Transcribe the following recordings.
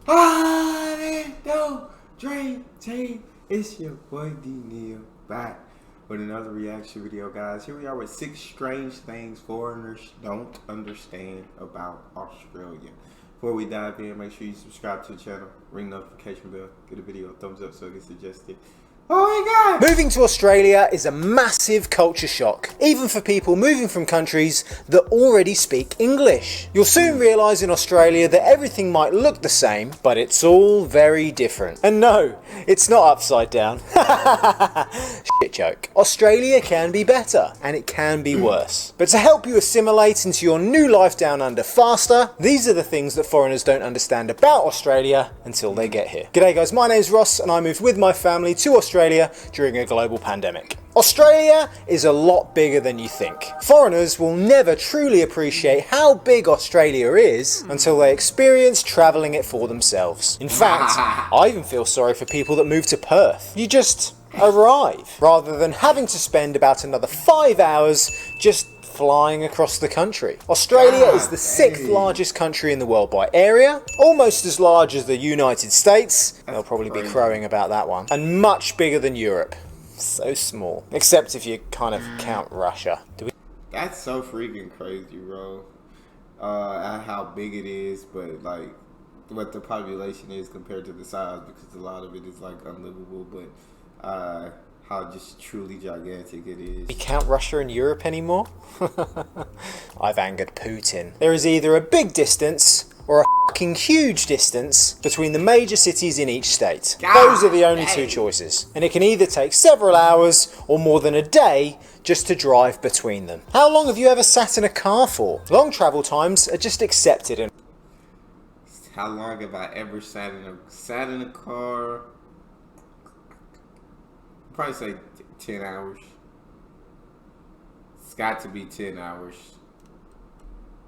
No, Dre, T, it's your boy D Neal back with another reaction video, guys. Here we are with 6 strange things foreigners don't understand about Australia. Before we dive in, make sure you subscribe to the channel, ring notification bell, give the video a thumbs up so it gets suggested. Oh my God! Moving to Australia is a massive culture shock, even for people moving from countries that already speak English. You'll soon realise in Australia that everything might look the same, but it's all very different. And no, it's not upside down. Shit joke. Australia can be better, and it can be worse. But to help you assimilate into your new life down under faster, these are the things that foreigners don't understand about Australia until they get here. G'day guys, my name's Ross, and I moved with my family to Australia during a global pandemic. Australia is a lot bigger than you think. Foreigners will never truly appreciate how big Australia is until they experience travelling it for themselves. In fact, I even feel sorry for people that move to Perth. You just arrive, rather than having to spend about another 5 hours just flying across the country. Australia is the 6th largest country in the world by area, almost as large as the United States. They'll probably be crowing about that one. And much bigger than Europe. So small. Except if you kind of count Russia. That's so freaking crazy, bro. How big it is, but like what the population is compared to the size, because a lot of it is like unlivable, but how just truly gigantic it is. You count Russia and Europe anymore? I've angered Putin. There is either a big distance or a fucking huge distance between the major cities in each state. Those are the only two choices. And it can either take several hours or more than a day just to drive between them. How long have you ever sat in a car for? Long travel times are just accepted. How long have I ever sat in a car? Probably say 10 hours. It's got to be 10 hours.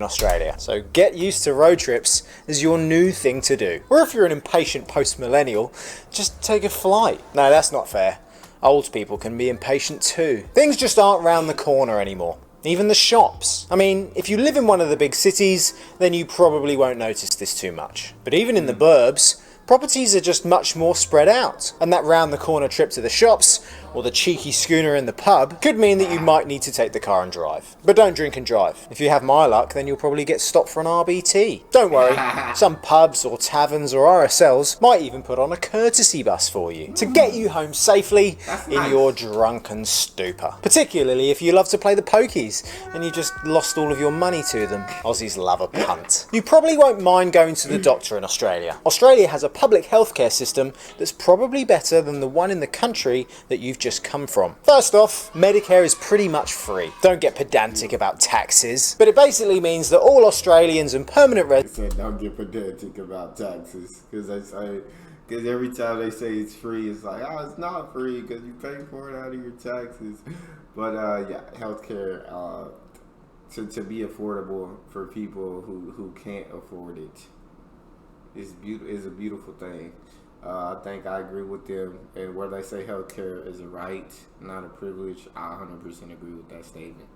In Australia. So get used to road trips as your new thing to do. Or if you're an impatient post-millennial, just take a flight. No, that's not fair. Old people can be impatient too. Things just aren't round the corner anymore. Even the shops. I mean, if you live in one of the big cities, then you probably won't notice this too much. But even in the burbs, properties are just much more spread out, and that round the corner trip to the shops, or the cheeky schooner in the pub, could mean that you might need to take the car and drive. But don't drink and drive. If you have my luck, then you'll probably get stopped for an RBT. Don't worry, some pubs or taverns or RSLs might even put on a courtesy bus for you, to get you home safely in your drunken stupor. Particularly if you love to play the pokies, and you just lost all of your money to them. Aussies love a punt. You probably won't mind going to the doctor in Australia. Australia has a public healthcare system that's probably better than the one in the country that you've just come from. First off, Medicare is pretty much free. Don't get pedantic about taxes, but it basically means that all Australians and permanent residents don't get pedantic about taxes, because every time they say it's free, it's like, oh, it's not free because you pay for it out of your taxes. But yeah, healthcare to be affordable for people who can't afford it is a beautiful thing. I think I agree with them, and where they say healthcare is a right, not a privilege, I 100% agree with that statement.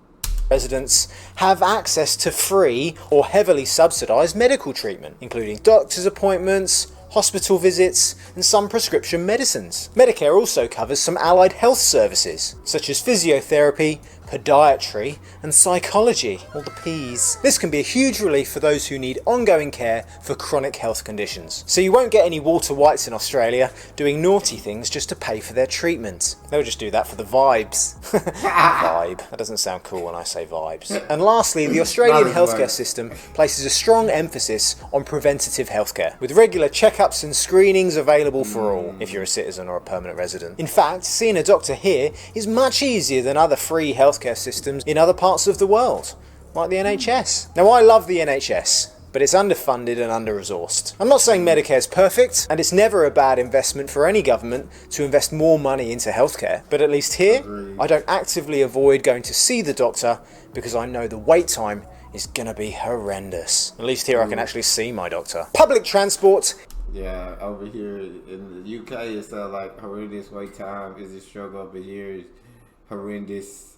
Residents have access to free or heavily subsidised medical treatment, including doctor's appointments, hospital visits, and some prescription medicines. Medicare also covers some allied health services, such as physiotherapy, podiatry, and psychology, all the P's. This can be a huge relief for those who need ongoing care for chronic health conditions. So you won't get any Walter Whites in Australia doing naughty things just to pay for their treatment. They'll just do that for the vibes. Vibe. That doesn't sound cool when I say vibes. And lastly, the Australian healthcare system places a strong emphasis on preventative healthcare, with regular checkups and screenings available for all, if you're a citizen or a permanent resident. In fact, seeing a doctor here is much easier than other free healthcare systems in other parts of the world, like the NHS. Now, I love the NHS, but it's underfunded and under-resourced. I'm not saying Medicare's perfect, and it's never a bad investment for any government to invest more money into healthcare, but at least here, I don't actively avoid going to see the doctor because I know the wait time is gonna be horrendous. At least here I can actually see my doctor. Public transport. Yeah, over here in the UK, it's like horrendous wait time is a struggle. Over here is horrendous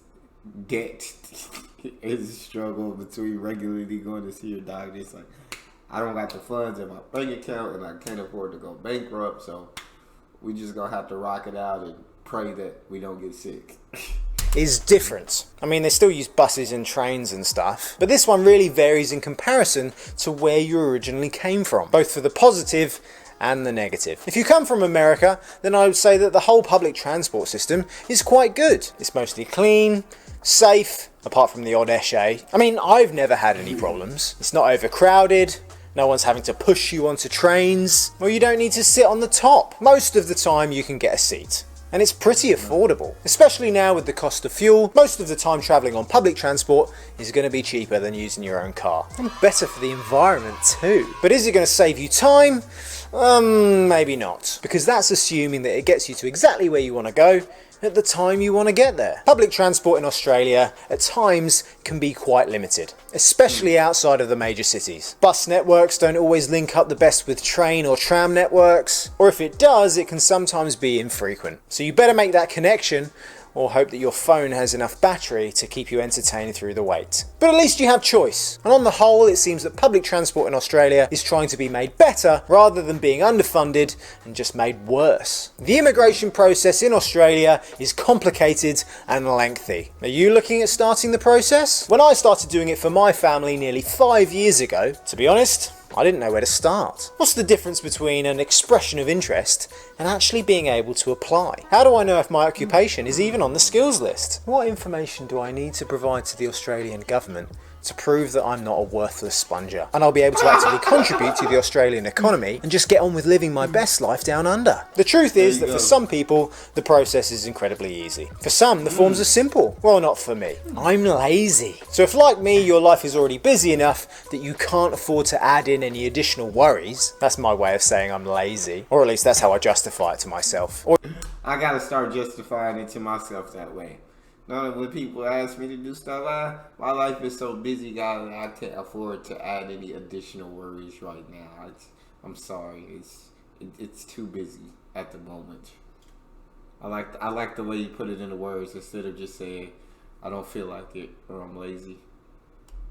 debt is a struggle between regularly going to see your doctor. It's like, I don't got the funds in my bank account, and I can't afford to go bankrupt. So we just gonna have to rock it out and pray that we don't get sick. Is different. I mean, they still use buses and trains and stuff, but this one really varies in comparison to where you originally came from, both for the positive and the negative. If you come from America, then I would say that the whole public transport system is quite good. It's mostly clean, safe, apart from the odd echet. I mean, I've never had any problems. It's not overcrowded, no one's having to push you onto trains, or you don't need to sit on the top. Most of the time you can get a seat. And it's pretty affordable, especially now with the cost of fuel. Most of the time travelling on public transport is going to be cheaper than using your own car. And better for the environment too. But is it going to save you time? Maybe not. Because that's assuming that it gets you to exactly where you want to go at the time you want to get there. Public transport in Australia at times can be quite limited, especially outside of the major cities. Bus networks don't always link up the best with train or tram networks, or if it does, it can sometimes be infrequent. So you better make that connection or hope that your phone has enough battery to keep you entertained through the wait. But at least you have choice. And on the whole, it seems that public transport in Australia is trying to be made better rather than being underfunded and just made worse. The immigration process in Australia is complicated and lengthy. Are you looking at starting the process? When I started doing it for my family nearly 5 years ago, to be honest, I didn't know where to start. What's the difference between an expression of interest and actually being able to apply? How do I know if my occupation is even on the skills list? What information do I need to provide to the Australian government to prove that I'm not a worthless sponger and I'll be able to actively contribute to the Australian economy and just get on with living my best life down under? The truth is that for some people, the process is incredibly easy. For some, the forms are simple. Well, not for me. I'm lazy. So if, like me, your life is already busy enough that you can't afford to add in any additional worries, that's my way of saying I'm lazy. Or at least that's how I justify it to myself. I gotta start justifying it to myself that way. Now, when people ask me to do stuff, my life is so busy, guys, I can't afford to add any additional worries right now. I'm sorry, it's too busy at the moment. I like the way you put it into words instead of just saying I don't feel like it or I'm lazy.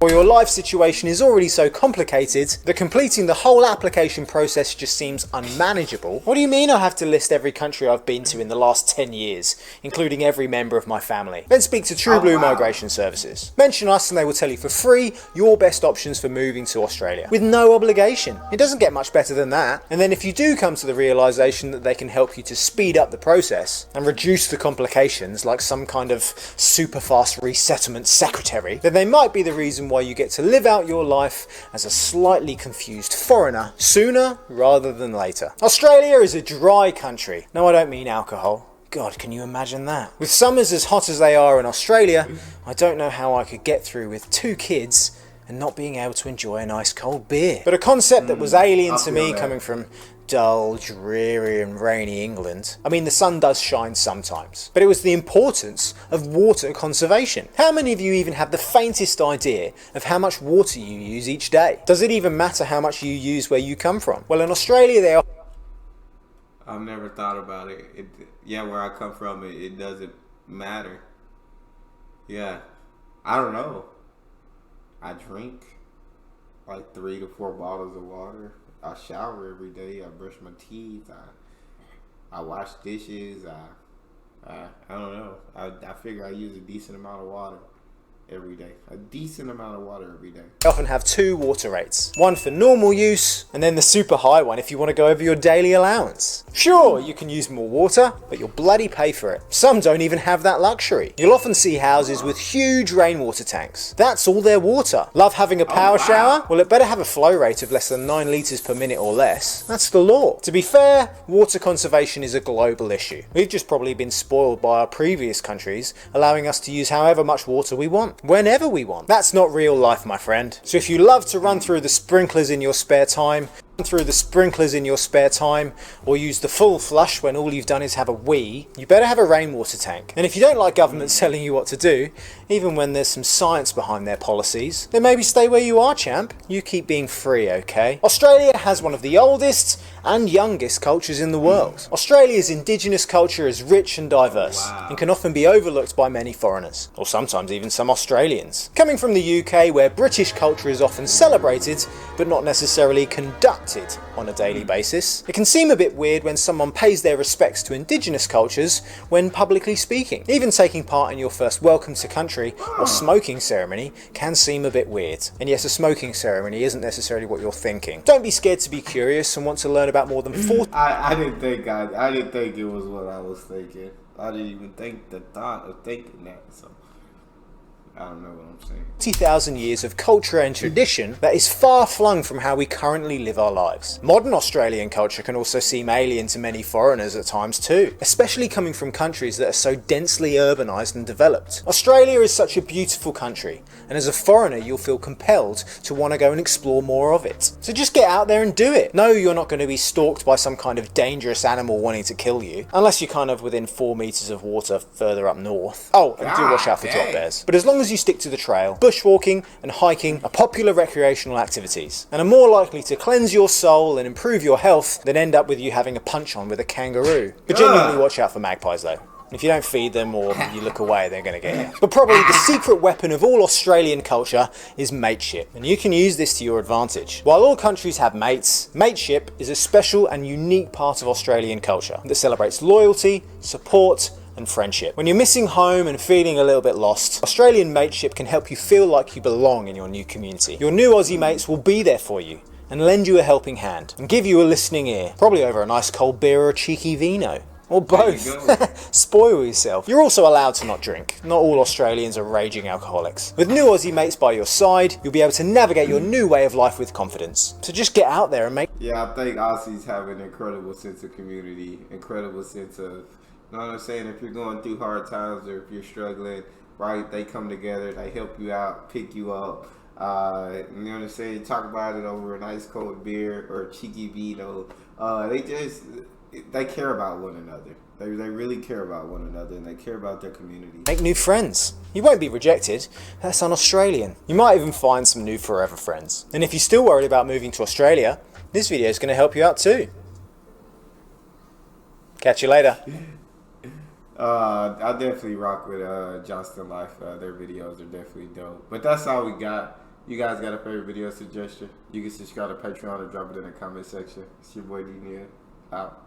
Or your life situation is already so complicated that completing the whole application process just seems unmanageable. What do you mean I have to list every country I've been to in the last 10 years, including every member of my family? Then speak to True Blue Migration Services. Mention us and they will tell you for free your best options for moving to Australia, with no obligation. It doesn't get much better than that. And then if you do come to the realisation that they can help you to speed up the process and reduce the complications like some kind of super fast resettlement secretary, then they might be the reason why you get to live out your life as a slightly confused foreigner sooner rather than later. Australia is a dry country. No, I don't mean alcohol. God, can you imagine that? With summers as hot as they are in Australia, I don't know how I could get through with 2 kids and not being able to enjoy a nice cold beer. But a concept that was alien to me coming from dull, dreary and rainy England. I mean, the sun does shine sometimes, but it was the importance of water conservation. How many of you even have the faintest idea of how much water you use each day? Does it even matter how much you use where you come from? Well, in Australia they are... I've never thought about it. Where I come from, it doesn't matter. Yeah, I don't know. I drink like 3 to 4 bottles of water. I shower every day. I brush my teeth. I wash dishes. I don't know. I figure I use a decent amount of water every day. A decent amount of water every day. They often have 2 water rates. One for normal use, and then the super high one if you want to go over your daily allowance. Sure, you can use more water, but you'll bloody pay for it. Some don't even have that luxury. You'll often see houses with huge rainwater tanks. That's all their water. Love having a power shower? Well, it better have a flow rate of less than 9 litres per minute or less. That's the law. To be fair, water conservation is a global issue. We've just probably been spoiled by our previous countries, allowing us to use however much water we want, whenever we want. That's not real life, my friend. So if you love to run through the sprinklers in your spare time, through the sprinklers in your spare time, or use the full flush when all you've done is have a wee, you better have a rainwater tank. And if you don't like government telling you what to do, even when there's some science behind their policies, then maybe stay where you are, champ. You keep being free, okay? Australia has one of the oldest and youngest cultures in the world. Australia's indigenous culture is rich and diverse, and can often be overlooked by many foreigners, or sometimes even some Australians. Coming from the UK, where British culture is often celebrated, but not necessarily conducted on a daily basis, it can seem a bit weird when someone pays their respects to indigenous cultures when publicly speaking. Even taking part in your first welcome to country or smoking ceremony can seem a bit weird. And yes, a smoking ceremony isn't necessarily what you're thinking. Don't be scared to be curious and want to learn about more than 40 I didn't think it was what I was thinking. I didn't even think the thought of thinking that, so I don't know what I'm saying. 40,000 years of culture and tradition that is far flung from how we currently live our lives. Modern Australian culture can also seem alien to many foreigners at times too, especially coming from countries that are so densely urbanised and developed. Australia is such a beautiful country, and as a foreigner you'll feel compelled to want to go and explore more of it. So just get out there and do it. No, you're not going to be stalked by some kind of dangerous animal wanting to kill you, unless you're kind of within 4 metres of water further up north. Oh, and do watch out for drop bears. But as long as you stick to the trail, bushwalking and hiking are popular recreational activities, and are more likely to cleanse your soul and improve your health than end up with you having a punch-on with a kangaroo. But genuinely watch out for magpies though. If you don't feed them or you look away, they're going to get you. But probably the secret weapon of all Australian culture is mateship, and you can use this to your advantage. While all countries have mates, mateship is a special and unique part of Australian culture that celebrates loyalty, support, and friendship. When you're missing home and feeling a little bit lost, Australian mateship can help you feel like you belong in your new community. Your new Aussie mates will be there for you and lend you a helping hand and give you a listening ear, probably over a nice cold beer or a cheeky vino. Or both. Spoil yourself. You're also allowed to not drink. Not all Australians are raging alcoholics. With new Aussie mates by your side, you'll be able to navigate your new way of life with confidence. So just get out there and make... Yeah, I think Aussies have an incredible sense of community, incredible sense of, you know what I'm saying? If you're going through hard times or if you're struggling, right, they come together, they help you out, pick you up. You know what I'm saying? Talk about it over a nice cold beer or a cheeky vino. They care about one another. They really care about one another, and they care about their community. Make new friends. You won't be rejected. That's un-Australian. You might even find some new forever friends. And if you're still worried about moving to Australia, this video is going to help you out too. Catch you later. I definitely rock with Johnston Life. Their videos are definitely dope. But that's all we got. You guys got a favorite video suggestion? You can subscribe to Patreon or drop it in the comment section. It's your boy Neal. Out.